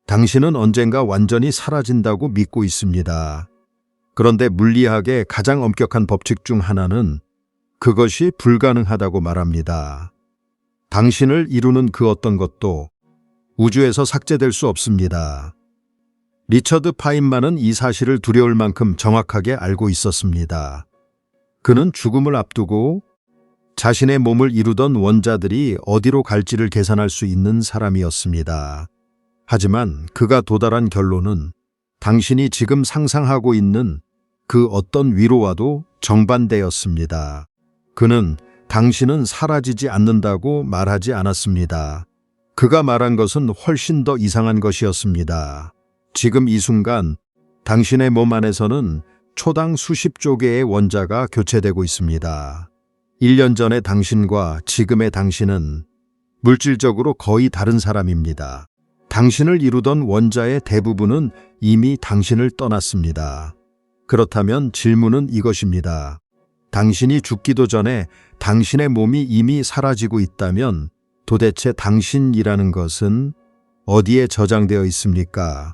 당신은 언젠가 완전히 사라진다고 믿고 있습니다. 그런데 물리학의 가장 엄격한 법칙 중 하나는 그것이 불가능하다고 말합니다. 당신을 이루는 그 어떤 것도 우주에서 삭제될 수 없습니다. 리처드 파인만은 이 사실을 두려울 만큼 정확하게 알고 있었습니다. 그는 죽음을 앞두고 자신의 몸을 이루던 원자들이 어디로 갈지를 계산할 수 있는 사람이었습니다. 하지만 그가 도달한 결론은 당신이 지금 상상하고 있는 그 어떤 위로와도 정반대였습니다. 그는 당신은 사라지지 않는다고 말하지 않았습니다. 그가 말한 것은 훨씬 더 이상한 것이었습니다. 지금 이 순간 당신의 몸 안에서는 초당 수십조 개의 원자가 교체되고 있습니다. 1년 전의 당신과 지금의 당신은 물질적으로 거의 다른 사람입니다. 당신을 이루던 원자의 대부분은 이미 당신을 떠났습니다. 그렇다면 질문은 이것입니다. 당신이 죽기도 전에 당신의 몸이 이미 사라지고 있다면 도대체 당신이라는 것은 어디에 저장되어 있습니까?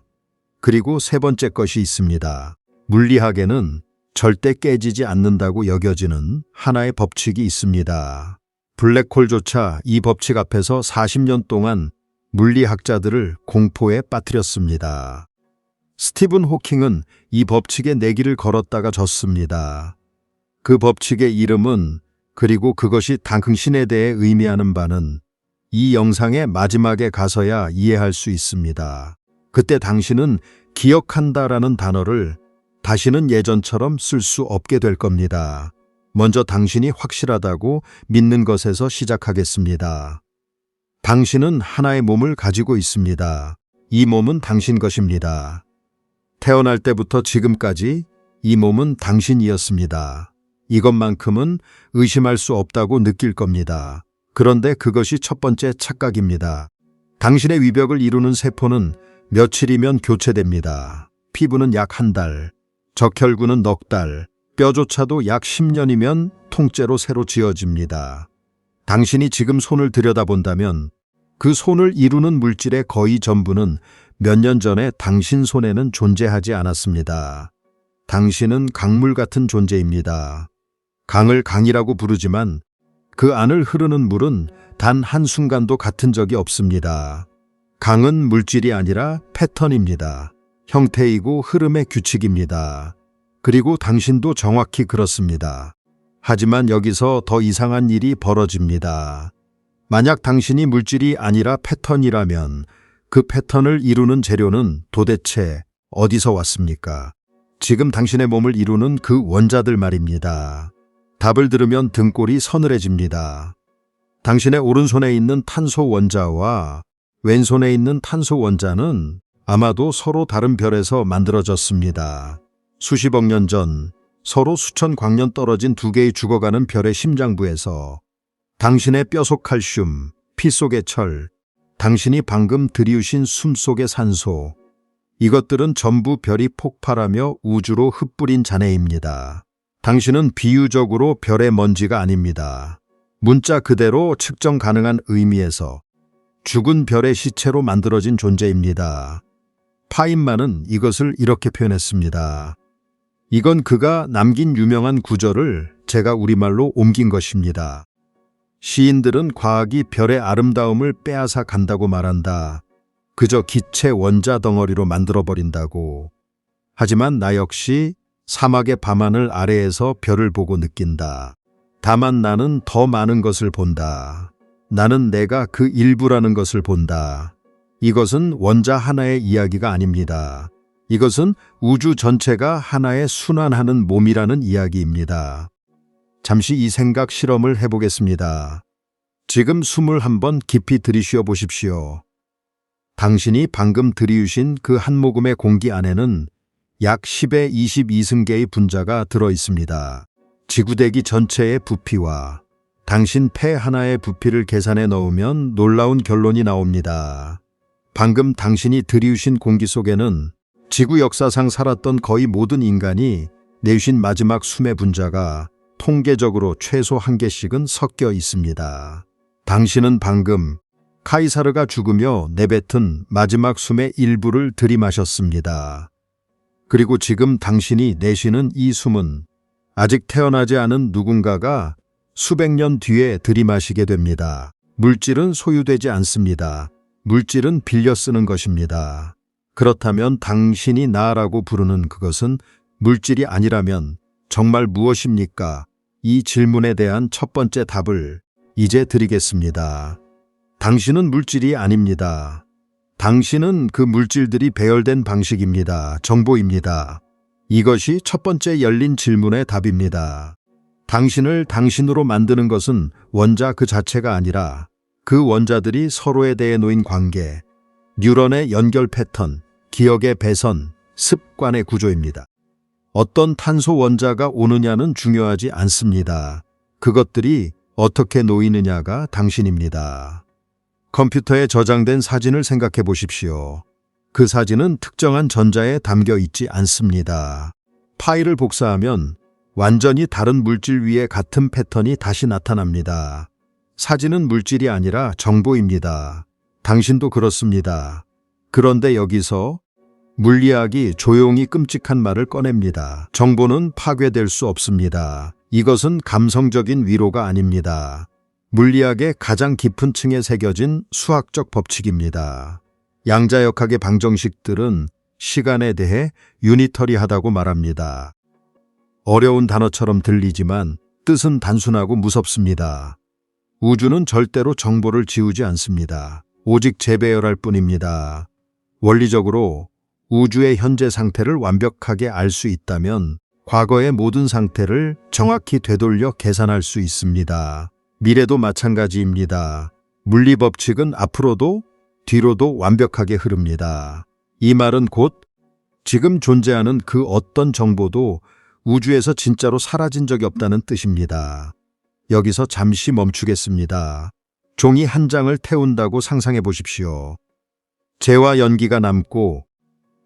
그리고 세 번째 것이 있습니다. 물리학에는 절대 깨지지 않는다고 여겨지는 하나의 법칙이 있습니다. 블랙홀조차 이 법칙 앞에서 40년 동안 물리학자들을 공포에 빠뜨렸습니다. 스티븐 호킹은 이 법칙에 내기를 걸었다가 졌습니다. 그 법칙의 이름은, 그리고 그것이 당신에 대해 의미하는 바는 이 영상의 마지막에 가서야 이해할 수 있습니다. 그때 당신은 기억한다라는 단어를 다시는 예전처럼 쓸 수 없게 될 겁니다. 먼저 당신이 확실하다고 믿는 것에서 시작하겠습니다. 당신은 하나의 몸을 가지고 있습니다. 이 몸은 당신 것입니다. 태어날 때부터 지금까지 이 몸은 당신이었습니다. 이것만큼은 의심할 수 없다고 느낄 겁니다. 그런데 그것이 첫 번째 착각입니다. 당신의 위벽을 이루는 세포는 며칠이면 교체됩니다. 피부는 약 한 달, 적혈구는 넉 달, 뼈조차도 약 10년이면 통째로 새로 지어집니다. 당신이 지금 손을 들여다본다면 그 손을 이루는 물질의 거의 전부는 몇 년 전에 당신 손에는 존재하지 않았습니다. 당신은 강물 같은 존재입니다. 강을 강이라고 부르지만 그 안을 흐르는 물은 단 한순간도 같은 적이 없습니다. 강은 물질이 아니라 패턴입니다. 형태이고 흐름의 규칙입니다. 그리고 당신도 정확히 그렇습니다. 하지만 여기서 더 이상한 일이 벌어집니다. 만약 당신이 물질이 아니라 패턴이라면 그 패턴을 이루는 재료는 도대체 어디서 왔습니까? 지금 당신의 몸을 이루는 그 원자들 말입니다. 답을 들으면 등골이 서늘해집니다. 당신의 오른손에 있는 탄소 원자와 왼손에 있는 탄소 원자는 아마도 서로 다른 별에서 만들어졌습니다. 수십억 년 전 서로 수천 광년 떨어진 두 개의 죽어가는 별의 심장부에서 당신의 뼈 속 칼슘, 피 속의 철, 당신이 방금 들이우신 숨 속의 산소, 이것들은 전부 별이 폭발하며 우주로 흩뿌린 잔해입니다. 당신은 비유적으로 별의 먼지가 아닙니다. 문자 그대로 측정 가능한 의미에서 죽은 별의 시체로 만들어진 존재입니다. 파인만은 이것을 이렇게 표현했습니다. 이건 그가 남긴 유명한 구절을 제가 우리말로 옮긴 것입니다. 시인들은 과학이 별의 아름다움을 빼앗아 간다고 말한다. 그저 기체 원자 덩어리로 만들어버린다고. 하지만 나 역시 사막의 밤하늘 아래에서 별을 보고 느낀다. 다만 나는 더 많은 것을 본다. 나는 내가 그 일부라는 것을 본다. 이것은 원자 하나의 이야기가 아닙니다. 이것은 우주 전체가 하나의 순환하는 몸이라는 이야기입니다. 잠시 이 생각 실험을 해보겠습니다. 지금 숨을 한번 깊이 들이쉬어 보십시오. 당신이 방금 들이우신 그 한 모금의 공기 안에는 약 10의 22승계의 분자가 들어 있습니다. 지구대기 전체의 부피와 당신 폐 하나의 부피를 계산해 넣으면 놀라운 결론이 나옵니다. 방금 당신이 들이우신 공기 속에는 지구 역사상 살았던 거의 모든 인간이 내쉬신 마지막 숨의 분자가 통계적으로 최소 1개씩은 섞여 있습니다. 당신은 방금 카이사르가 죽으며 내뱉은 마지막 숨의 일부를 들이마셨습니다. 그리고 지금 당신이 내쉬는 이 숨은 아직 태어나지 않은 누군가가 수백 년 뒤에 들이마시게 됩니다. 물질은 소유되지 않습니다. 물질은 빌려 쓰는 것입니다. 그렇다면 당신이 나라고 부르는 그것은 물질이 아니라면 정말 무엇입니까? 이 질문에 대한 첫 번째 답을 이제 드리겠습니다. 당신은 물질이 아닙니다. 당신은 그 물질들이 배열된 방식입니다. 정보입니다. 이것이 첫 번째 열린 질문의 답입니다. 당신을 당신으로 만드는 것은 원자 그 자체가 아니라 그 원자들이 서로에 대해 놓인 관계, 뉴런의 연결 패턴, 기억의 배선, 습관의 구조입니다. 어떤 탄소 원자가 오느냐는 중요하지 않습니다. 그것들이 어떻게 놓이느냐가 당신입니다. 컴퓨터에 저장된 사진을 생각해 보십시오. 그 사진은 특정한 전자에 담겨 있지 않습니다. 파일을 복사하면 완전히 다른 물질 위에 같은 패턴이 다시 나타납니다. 사진은 물질이 아니라 정보입니다. 당신도 그렇습니다. 그런데 여기서 물리학이 조용히 끔찍한 말을 꺼냅니다. 정보는 파괴될 수 없습니다. 이것은 감성적인 위로가 아닙니다. 물리학의 가장 깊은 층에 새겨진 수학적 법칙입니다. 양자역학의 방정식들은 시간에 대해 유니터리하다고 말합니다. 어려운 단어처럼 들리지만 뜻은 단순하고 무섭습니다. 우주는 절대로 정보를 지우지 않습니다. 오직 재배열할 뿐입니다. 원리적으로 우주의 현재 상태를 완벽하게 알 수 있다면 과거의 모든 상태를 정확히 되돌려 계산할 수 있습니다. 미래도 마찬가지입니다. 물리 법칙은 앞으로도 뒤로도 완벽하게 흐릅니다. 이 말은 곧 지금 존재하는 그 어떤 정보도 우주에서 진짜로 사라진 적이 없다는 뜻입니다. 여기서 잠시 멈추겠습니다. 종이 한 장을 태운다고 상상해 보십시오. 재와 연기가 남고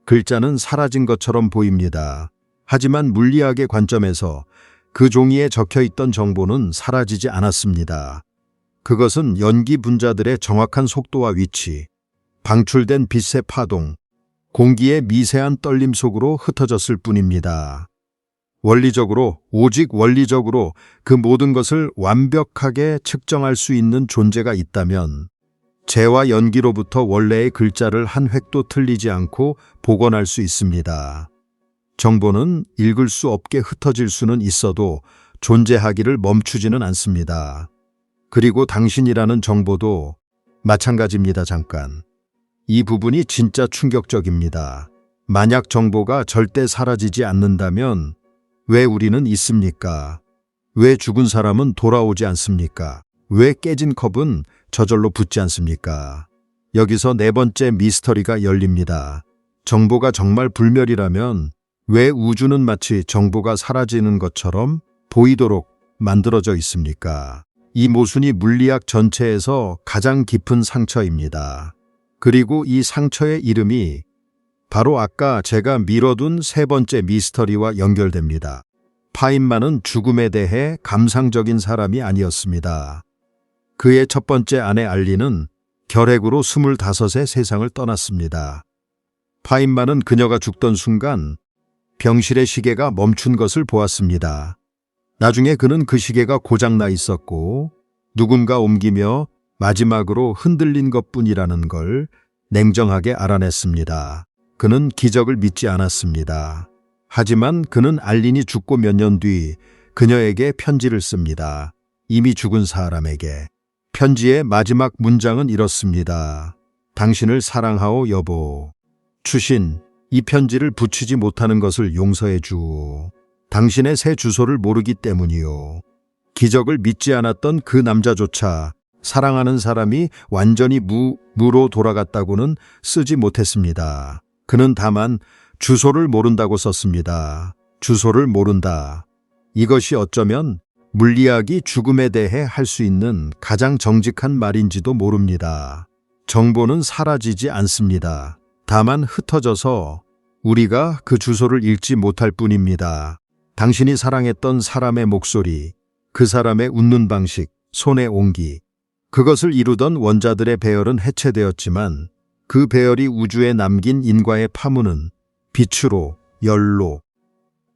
글자는 사라진 것처럼 보입니다. 하지만 물리학의 관점에서 그 종이에 적혀 있던 정보는 사라지지 않았습니다. 그것은 연기 분자들의 정확한 속도와 위치, 방출된 빛의 파동, 공기의 미세한 떨림 속으로 흩어졌을 뿐입니다. 원리적으로, 오직 원리적으로 그 모든 것을 완벽하게 측정할 수 있는 존재가 있다면 재와 연기로부터 원래의 글자를 한 획도 틀리지 않고 복원할 수 있습니다. 정보는 읽을 수 없게 흩어질 수는 있어도 존재하기를 멈추지는 않습니다. 그리고 당신이라는 정보도 마찬가지입니다. 잠깐. 이 부분이 진짜 충격적입니다. 만약 정보가 절대 사라지지 않는다면 왜 우리는 있습니까? 왜 죽은 사람은 돌아오지 않습니까? 왜 깨진 컵은 저절로 붙지 않습니까? 여기서 네 번째 미스터리가 열립니다. 정보가 정말 불멸이라면 왜 우주는 마치 정보가 사라지는 것처럼 보이도록 만들어져 있습니까? 이 모순이 물리학 전체에서 가장 깊은 상처입니다. 그리고 이 상처의 이름이 바로 아까 제가 미뤄둔 세 번째 미스터리와 연결됩니다. 파인만은 죽음에 대해 감상적인 사람이 아니었습니다. 그의 첫 번째 아내 알리는 결핵으로 25세 세상을 떠났습니다. 파인만은 그녀가 죽던 순간 병실의 시계가 멈춘 것을 보았습니다. 나중에 그는 그 시계가 고장나 있었고 누군가 옮기며 마지막으로 흔들린 것뿐이라는 걸 냉정하게 알아냈습니다. 그는 기적을 믿지 않았습니다. 하지만 그는 알린이 죽고 몇 년 뒤 그녀에게 편지를 씁니다. 이미 죽은 사람에게. 편지의 마지막 문장은 이렇습니다. 당신을 사랑하오 여보. 추신, 이 편지를 붙이지 못하는 것을 용서해 주오. 당신의 새 주소를 모르기 때문이요. 기적을 믿지 않았던 그 남자조차 사랑하는 사람이 완전히 무로 돌아갔다고는 쓰지 못했습니다. 그는 다만 주소를 모른다고 썼습니다. 주소를 모른다. 이것이 어쩌면 물리학이 죽음에 대해 할 수 있는 가장 정직한 말인지도 모릅니다. 정보는 사라지지 않습니다. 다만 흩어져서 우리가 그 주소를 읽지 못할 뿐입니다. 당신이 사랑했던 사람의 목소리, 그 사람의 웃는 방식, 손의 온기, 그것을 이루던 원자들의 배열은 해체되었지만 그 배열이 우주에 남긴 인과의 파문은 빛으로, 열로,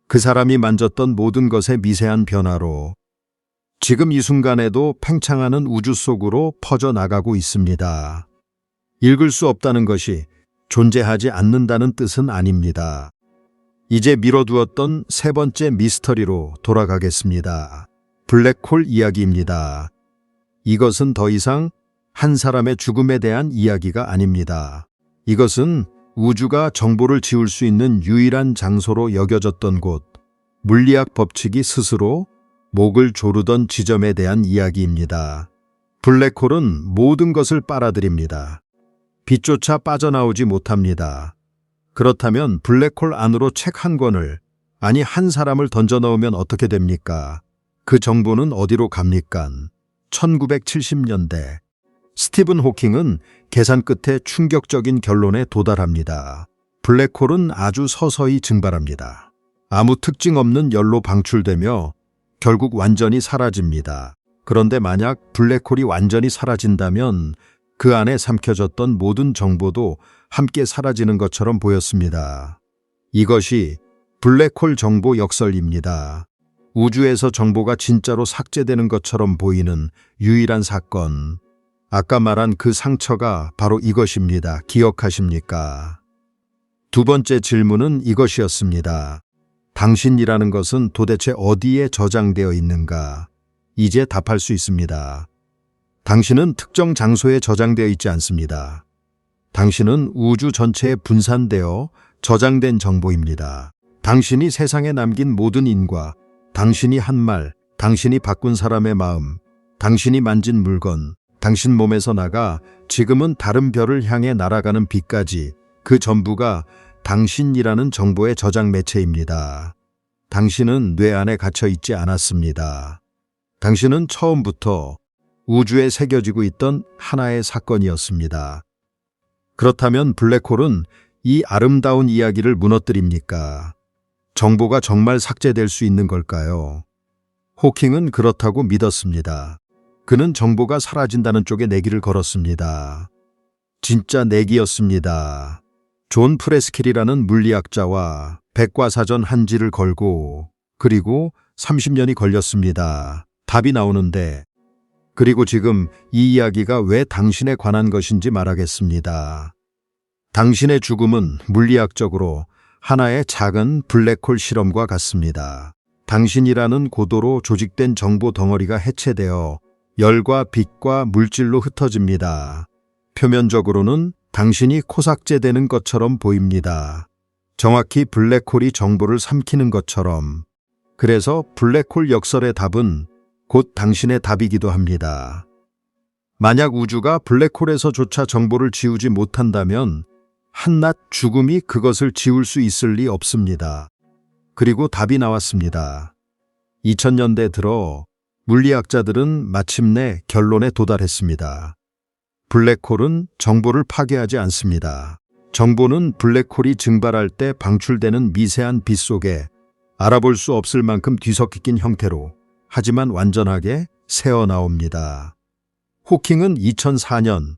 그 사람이 만졌던 모든 것의 미세한 변화로 지금 이 순간에도 팽창하는 우주 속으로 퍼져나가고 있습니다. 읽을 수 없다는 것이 존재하지 않는다는 뜻은 아닙니다. 이제 미뤄두었던 세 번째 미스터리로 돌아가겠습니다. 블랙홀 이야기입니다. 이것은 더 이상 한 사람의 죽음에 대한 이야기가 아닙니다. 이것은 우주가 정보를 지울 수 있는 유일한 장소로 여겨졌던 곳, 물리학 법칙이 스스로 목을 조르던 지점에 대한 이야기입니다. 블랙홀은 모든 것을 빨아들입니다. 빛조차 빠져나오지 못합니다. 그렇다면 블랙홀 안으로 책 한 권을, 아니 한 사람을 던져넣으면 어떻게 됩니까? 그 정보는 어디로 갑니까? 1970년대 스티븐 호킹은 계산 끝에 충격적인 결론에 도달합니다. 블랙홀은 아주 서서히 증발합니다. 아무 특징 없는 열로 방출되며 결국 완전히 사라집니다. 그런데 만약 블랙홀이 완전히 사라진다면 그 안에 삼켜졌던 모든 정보도 함께 사라지는 것처럼 보였습니다. 이것이 블랙홀 정보 역설입니다. 우주에서 정보가 진짜로 삭제되는 것처럼 보이는 유일한 사건. 아까 말한 그 상처가 바로 이것입니다. 기억하십니까? 두 번째 질문은 이것이었습니다. 당신이라는 것은 도대체 어디에 저장되어 있는가? 이제 답할 수 있습니다. 당신은 특정 장소에 저장되어 있지 않습니다. 당신은 우주 전체에 분산되어 저장된 정보입니다. 당신이 세상에 남긴 모든 인과, 당신이 한 말, 당신이 바꾼 사람의 마음, 당신이 만진 물건, 당신 몸에서 나가 지금은 다른 별을 향해 날아가는 빛까지 그 전부가 당신이라는 정보의 저장 매체입니다. 당신은 뇌 안에 갇혀 있지 않았습니다. 당신은 처음부터 우주에 새겨지고 있던 하나의 사건이었습니다. 그렇다면 블랙홀은 이 아름다운 이야기를 무너뜨립니까? 정보가 정말 삭제될 수 있는 걸까요? 호킹은 그렇다고 믿었습니다. 그는 정보가 사라진다는 쪽에 내기를 걸었습니다. 진짜 내기였습니다. 존 프레스킬이라는 물리학자와 백과사전 한지를 걸고 그리고 30년이 걸렸습니다. 답이 나오는데 그리고 지금 이 이야기가 왜 당신에 관한 것인지 말하겠습니다. 당신의 죽음은 물리학적으로 하나의 작은 블랙홀 실험과 같습니다. 당신이라는 고도로 조직된 정보 덩어리가 해체되어 열과 빛과 물질로 흩어집니다. 표면적으로는 당신이 코삭제되는 것처럼 보입니다. 정확히 블랙홀이 정보를 삼키는 것처럼. 그래서 블랙홀 역설의 답은 곧 당신의 답이기도 합니다. 만약 우주가 블랙홀에서조차 정보를 지우지 못한다면 한낱 죽음이 그것을 지울 수 있을 리 없습니다. 그리고 답이 나왔습니다. 2000년대 들어 물리학자들은 마침내 결론에 도달했습니다. 블랙홀은 정보를 파괴하지 않습니다. 정보는 블랙홀이 증발할 때 방출되는 미세한 빛 속에 알아볼 수 없을 만큼 뒤섞인 형태로 하지만 완전하게 새어나옵니다. 호킹은 2004년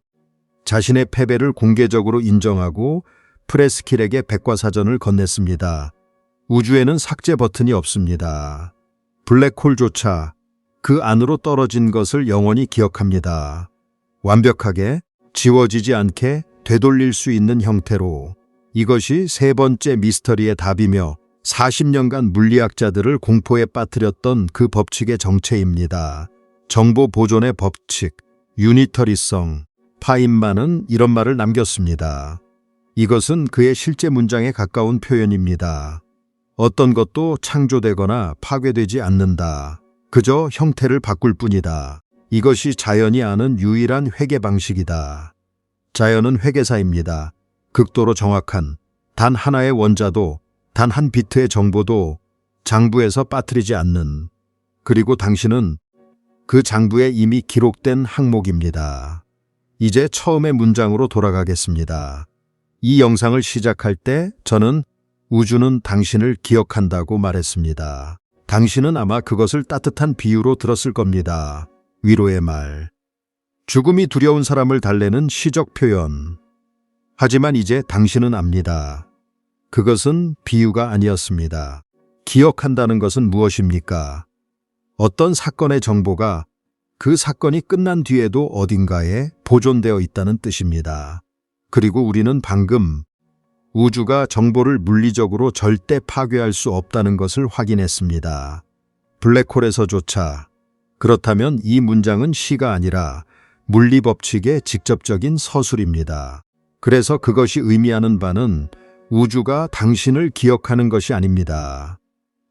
자신의 패배를 공개적으로 인정하고 프레스킬에게 백과사전을 건넸습니다. 우주에는 삭제 버튼이 없습니다. 블랙홀조차 그 안으로 떨어진 것을 영원히 기억합니다. 완벽하게 지워지지 않게 되돌릴 수 있는 형태로. 이것이 세 번째 미스터리의 답이며 40년간 물리학자들을 공포에 빠뜨렸던 그 법칙의 정체입니다. 정보 보존의 법칙, 유니터리성. 파인만은 이런 말을 남겼습니다. 이것은 그의 실제 문장에 가까운 표현입니다. 어떤 것도 창조되거나 파괴되지 않는다. 그저 형태를 바꿀 뿐이다. 이것이 자연이 아는 유일한 회계 방식이다. 자연은 회계사입니다. 극도로 정확한 단 하나의 원자도 단 한 비트의 정보도 장부에서 빠뜨리지 않는, 그리고 당신은 그 장부에 이미 기록된 항목입니다. 이제 처음의 문장으로 돌아가겠습니다. 이 영상을 시작할 때 저는 우주는 당신을 기억한다고 말했습니다. 당신은 아마 그것을 따뜻한 비유로 들었을 겁니다. 위로의 말. 죽음이 두려운 사람을 달래는 시적 표현. 하지만 이제 당신은 압니다. 그것은 비유가 아니었습니다. 기억한다는 것은 무엇입니까? 어떤 사건의 정보가 그 사건이 끝난 뒤에도 어딘가에 보존되어 있다는 뜻입니다. 그리고 우리는 방금 우주가 정보를 물리적으로 절대 파괴할 수 없다는 것을 확인했습니다. 블랙홀에서조차. 그렇다면 이 문장은 시가 아니라 물리 법칙의 직접적인 서술입니다. 그래서 그것이 의미하는 바는 우주가 당신을 기억하는 것이 아닙니다.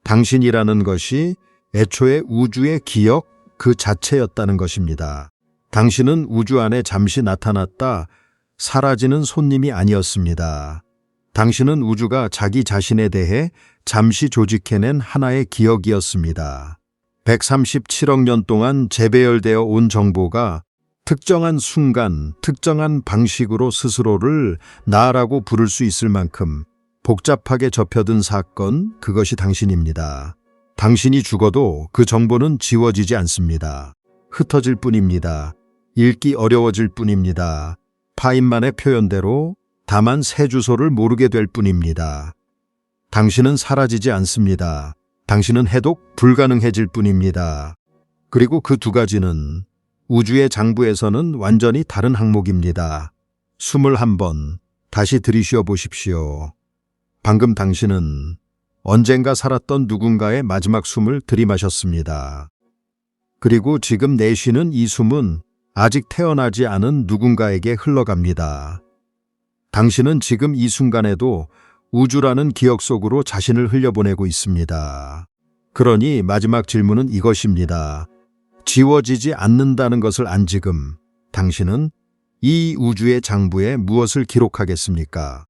당신이라는 것이 애초에 우주의 기억 그 자체였다는 것입니다. 당신은 우주 안에 잠시 나타났다 사라지는 손님이 아니었습니다. 당신은 우주가 자기 자신에 대해 잠시 조직해낸 하나의 기억이었습니다. 137억 년 동안 재배열되어 온 정보가 특정한 순간, 특정한 방식으로 스스로를 나라고 부를 수 있을 만큼 복잡하게 접혀든 사건, 그것이 당신입니다. 당신이 죽어도 그 정보는 지워지지 않습니다. 흩어질 뿐입니다. 읽기 어려워질 뿐입니다. 파인만의 표현대로 다만 새 주소를 모르게 될 뿐입니다. 당신은 사라지지 않습니다. 당신은 해독 불가능해질 뿐입니다. 그리고 그 두 가지는 우주의 장부에서는 완전히 다른 항목입니다. 21번 다시 들이쉬어 보십시오. 방금 당신은 언젠가 살았던 누군가의 마지막 숨을 들이마셨습니다. 그리고 지금 내쉬는 이 숨은 아직 태어나지 않은 누군가에게 흘러갑니다. 당신은 지금 이 순간에도 우주라는 기억 속으로 자신을 흘려보내고 있습니다. 그러니 마지막 질문은 이것입니다. 지워지지 않는다는 것을 안 지금 당신은 이 우주의 장부에 무엇을 기록하겠습니까?